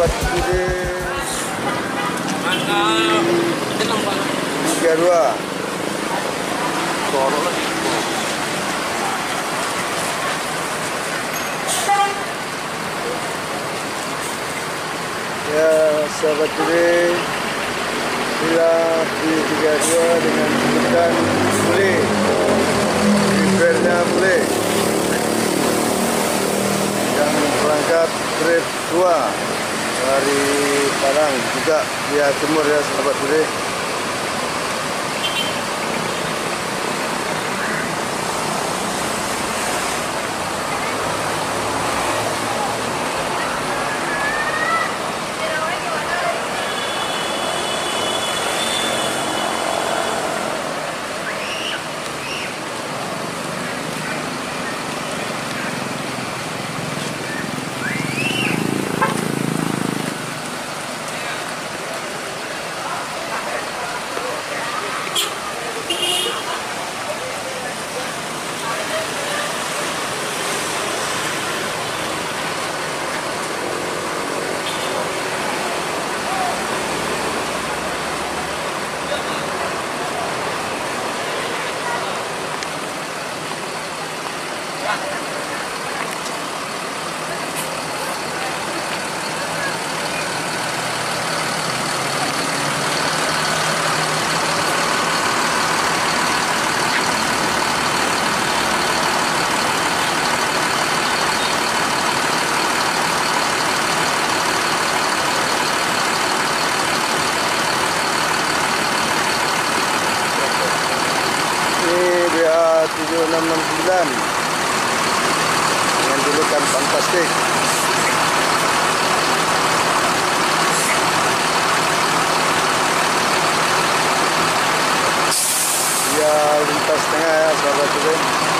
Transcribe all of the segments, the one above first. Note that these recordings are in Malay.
sahabat Sudire 32. Ya sahabat Sudire, sila di 32 dengan sebutan boleh, repairnya boleh. Yang berangkat trip 2 dari Padang juga via timur ya sahabat Sudire. BA 7669 dengan julukan Fantastik. Dia lintas tengah ya sahabat Sudire.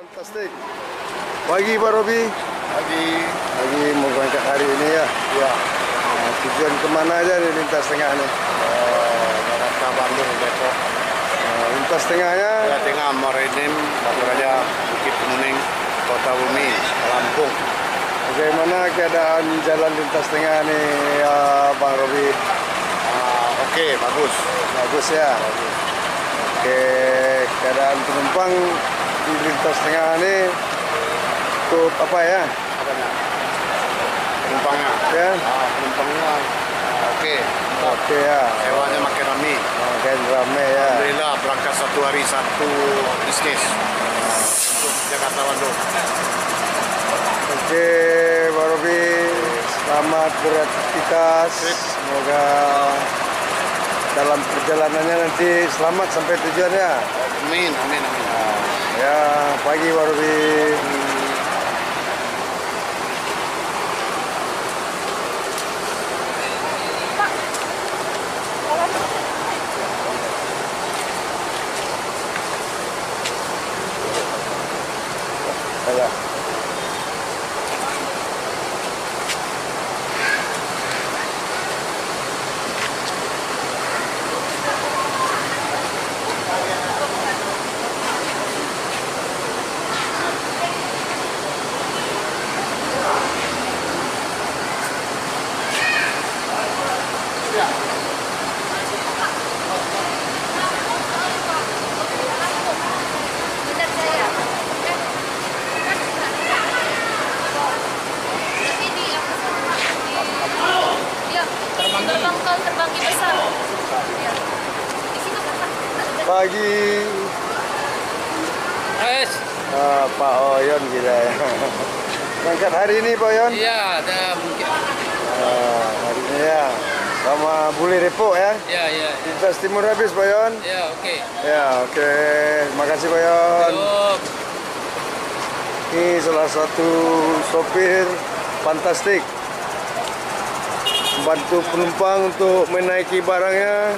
Fantastik. Pagi Pak Robi. Pagi mau berangkat hari ini ya. Ya, Tujuan kemana aja nih lintas tengah nih? Jakarta, Bandung, Depok. Lintas tengahnya Ya, tengah Maritim, Batu Raja, Bukit Kemuning, Kota Bumi, Lampung. bagaimana keadaan jalan lintas tengah nih ya, Bang Robi? Oke, bagus. Bagus ya. Oke, keadaan penumpang di lintas tengah ini untuk apa ya? Apanya? Penumpangnya. Ya, Penumpangnya. Oke. oke ya. Sewanya makin ramai. Makin rame ya. Alhamdulillah berangkat satu hari satu bisnis untuk Jakarta Bandung. Oke, Pak Robi, selamat beraktivitas. Semoga dalam perjalanannya nanti selamat sampai tujuan ya. Amin, amin, amin. Ya, pagi Pak Robi. Alah. Terbanggi besar. Ya. Pagi. Pak Oyon gila ya. Berangkat hari ini Pak Oyon? Iya, ada mungkin. Hari ini ya. Sama Bule Depok ya. Iya. Lintas timur habis Pak Oyon? Ya, oke. Ya, oke. Makasih Pak Oyon. Yuk. Ini salah satu sopir fantastik. Bantu penumpang untuk menaiki barangnya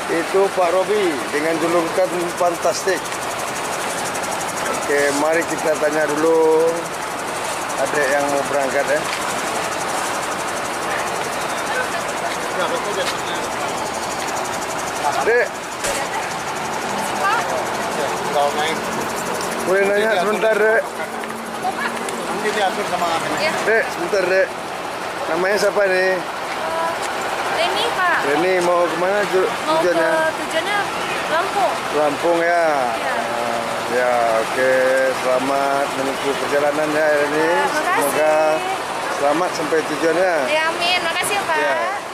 itu Pak Robi dengan julukan fantastik. Oke, mari kita tanya dulu adik yang mau berangkat ya. Dek, Kalau naik, boleh nanya sebentar dek? nanti diatur sama Dek, sebentar dek. Namanya siapa nih? Reni Pak. Reni mau kemana Mau ke tujuannya? tujuannya Lampung. Lampung ya. Ya. Ya, oke. Selamat menempuh perjalanan ya Reni. Ya, makasih. Semoga selamat sampai tujuannya. Ya, amin. Makasih ya Pak. Ya.